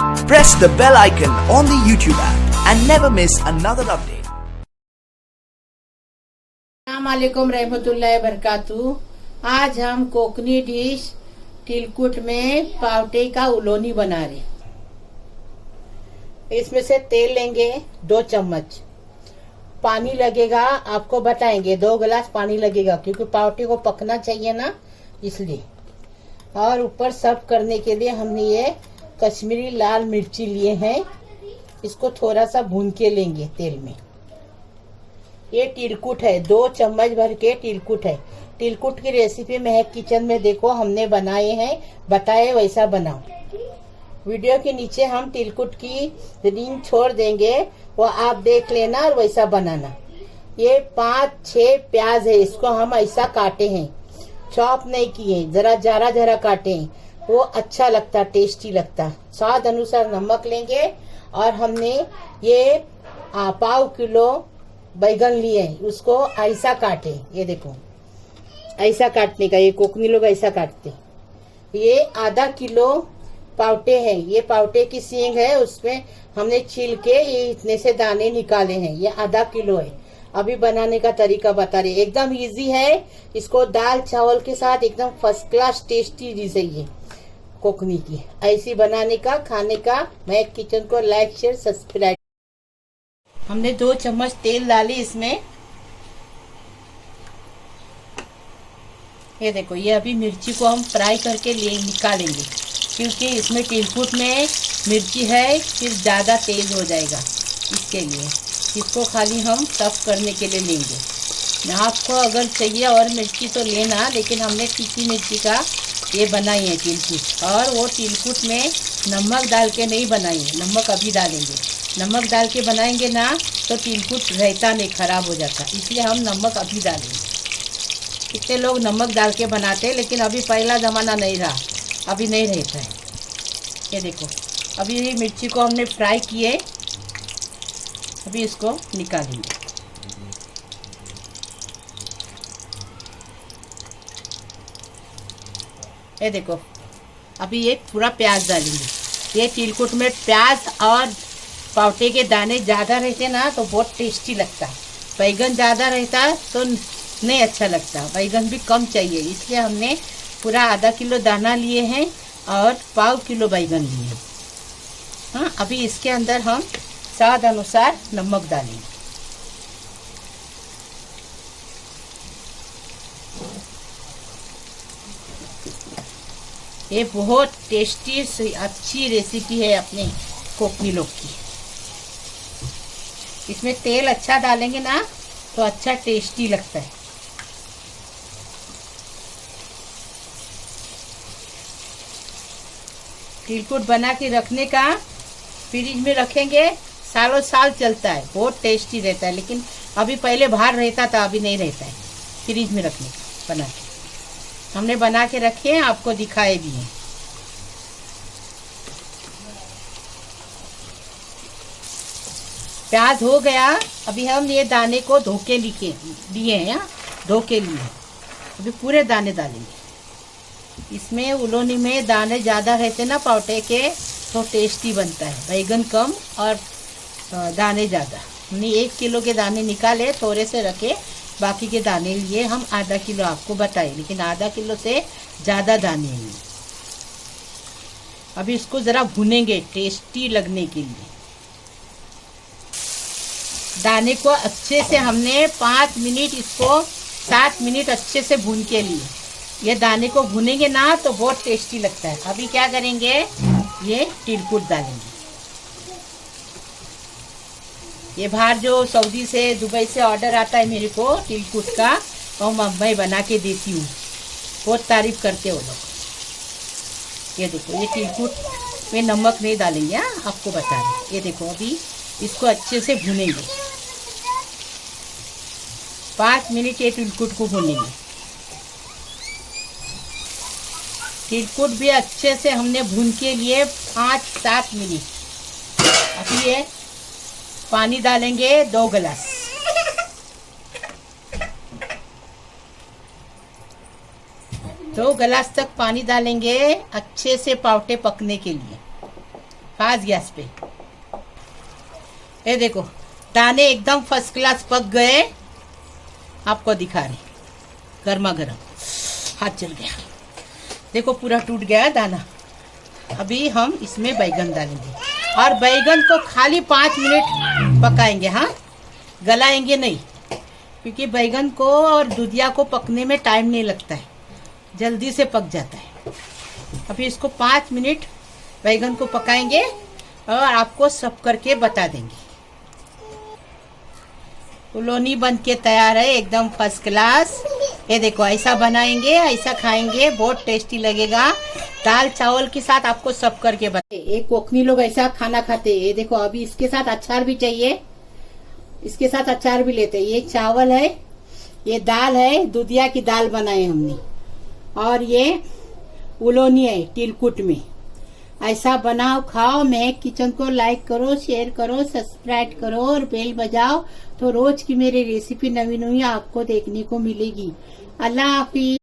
Press the bell icon on the YouTube app and never miss another update. अस्सलामुअलैकुम रहमतुल्लाहि बरकातहू। आज हम Konkani dish तिलकुट में पावटे का उलोनी बना रहे। इसमें से तेल लेंगे 2 चम्मच, पानी लगेगा, आपको बताएंगे 2 गिलास पानी लगेगा क्योंकि पावटे को पकना चाहिए ना, इसलिए। और ऊपर सर्व करने के लिए हमने ये कश्मीरी लाल मिर्ची लिए हैं, इसको थोड़ा सा भून के लेंगे तेल में। ये तिलकुट है, 2 चम्मच भर के तिलकुट है। तिलकुट की रेसिपी महक किचन में देखो, हमने बनाए हैं, बताए वैसा बनाओ। वीडियो के नीचे हम तिलकुट की लिंक छोड़ देंगे, वो आप देख लेना और वैसा बनाना। ये 5-6 प्याज है, इसको हम ऐसा काटे हैं, चॉप नहीं किए, जरा जरा काटे हैं, वो अच्छा लगता, टेस्टी लगता। स्वाद अनुसार नमक लेंगे और हमने ये 1/4 किलो बैगन लिए, उसको ऐसा काटे। ये देखो ऐसा काटने का, ये कोकनी लोग ऐसा काटते। ये आधा किलो पावटे हैं, ये पावटे की सींग है, उसमें हमने छील के ये इतने से दाने निकाले हैं। ये आधा किलो है। अभी बनाने का तरीका बता रहे, एकदम इजी है। इसको दाल चावल के साथ एकदम फर्स्ट क्लास टेस्टी डिश है ये कोकनी की। ऐसी बनाने का, खाने का। महक किचन को लाइक शेयर सब्सक्राइब। हमने 2 चम्मच तेल डाली इसमें। ये देखो, ये अभी मिर्ची को हम फ्राई करके निकालेंगे क्योंकि इसमें तिलकुट में मिर्ची है, फिर ज़्यादा तेज हो जाएगा, इसके लिए इसको खाली हम टफ करने के लिए लेंगे। आपको अगर चाहिए और मिर्ची तो लेना, लेकिन हमने तीखी मिर्ची का ये बनाई है तिलकुट। और वो तिलकुट में नमक डाल के नहीं बनाई है, नमक अभी डालेंगे। नमक डाल के बनाएंगे ना तो तिलकुट रहता नहीं, खराब हो जाता, इसलिए हम नमक अभी डालेंगे। कितने लोग नमक डाल के बनाते हैं, लेकिन अभी पहला ज़माना नहीं रहा, अभी नहीं रहता है। ये देखो, अभी ये मिर्ची को हमने फ्राई किए, अभी इसको निकालेंगे। ये देखो, अभी ये पूरा प्याज डालेंगे। ये तिलकुट में प्याज और पावटे के दाने ज़्यादा रहते ना तो बहुत टेस्टी लगता है। बैगन ज़्यादा रहता तो नहीं अच्छा लगता, बैगन भी कम चाहिए, इसलिए हमने पूरा आधा किलो दाना लिए हैं और 1/4 किलो बैगन लिए हैं। हाँ, अभी इसके अंदर हम स्वाद अनुसार नमक डालेंगे। ये बहुत टेस्टी अच्छी रेसिपी है अपने कोकनी लोग की। इसमें तेल अच्छा डालेंगे ना तो अच्छा टेस्टी लगता है। तिलकुट बना के रखने का, फ्रिज में रखेंगे, सालों साल चलता है, बहुत टेस्टी रहता है। लेकिन अभी पहले बाहर रहता था, अभी नहीं रहता है। फ्रिज में रखने का बना के हमने बना के रखे हैं, आपको दिखाए भी हैं। प्याज हो गया, अभी हम ये दाने को धो के लिए हैं, धो के लिए अभी पूरे दाने डालेंगे। इसमें उलोनी में दाने ज़्यादा रहते ना पावटे के तो टेस्टी बनता है, बैगन कम और दाने ज़्यादा। हमने 1 किलो के दाने निकाले, थोड़े से रखे, बाकी के दाने लिए हम आधा किलो आपको बताए, लेकिन आधा किलो से ज़्यादा दाने हैं। अभी इसको ज़रा भुनेंगे टेस्टी लगने के लिए। दाने को अच्छे से हमने 5 मिनट, इसको 7 मिनट अच्छे से भून के लिए। ये दाने को भुनेंगे ना तो बहुत टेस्टी लगता है। अभी क्या करेंगे, ये तिलकुट डालेंगे। ये बाहर जो सऊदी से, दुबई से ऑर्डर आता है मेरे को तिलकुट का, और मैं बना के देती हूँ, बहुत तारीफ करते हो लोग। ये देखो, ये तिलकुट में नमक नहीं डालेंगे, आपको बता रहे। ये देखो, अभी इसको अच्छे से भुनेंगे, 5 मिनट ये तिलकुट को भुनेंगे। तिलकुट भी अच्छे से हमने भून के लिए 5-7 मिनट। अभी ये पानी डालेंगे 2 गिलास। दो गिलास तक पानी डालेंगे अच्छे से पावटे पकने के लिए। फास्ट गैस पे। ये देखो दाने एकदम फर्स्ट क्लास पक गए, आपको दिखा रहे, गर्मा गर्म। हाथ जल गया, देखो पूरा टूट गया है दाना। अभी हम इसमें बैगन डालेंगे और बैगन को खाली 5 मिनट पकाएंगे। हाँ, गलाएंगे नहीं, क्योंकि बैगन को और दूधिया को पकने में टाइम नहीं लगता है, जल्दी से पक जाता है। अभी इसको 5 मिनट बैगन को पकाएंगे और आपको सब करके बता देंगे। उलोनी बन के तैयार है, एकदम फर्स्ट क्लास। ये देखो ऐसा बनाएंगे, ऐसा खाएंगे, बहुत टेस्टी लगेगा। दाल चावल के साथ आपको सब करके बता। एक कोकनी लोग ऐसा खाना खाते हैं। ये देखो अभी इसके साथ अचार भी चाहिए, इसके साथ अचार भी लेते हैं। ये चावल है, ये दाल है, दूधिया की दाल बनाए हमने, और ये उलोनी है तिलकुट में। ऐसा बनाओ खाओ। मैं किचन को लाइक करो, शेयर करो, सब्सक्राइब करो और बेल बजाओ, तो रोज की मेरी रेसिपी नवी नवी आपको देखने को मिलेगी। अल्लाह हाफिज।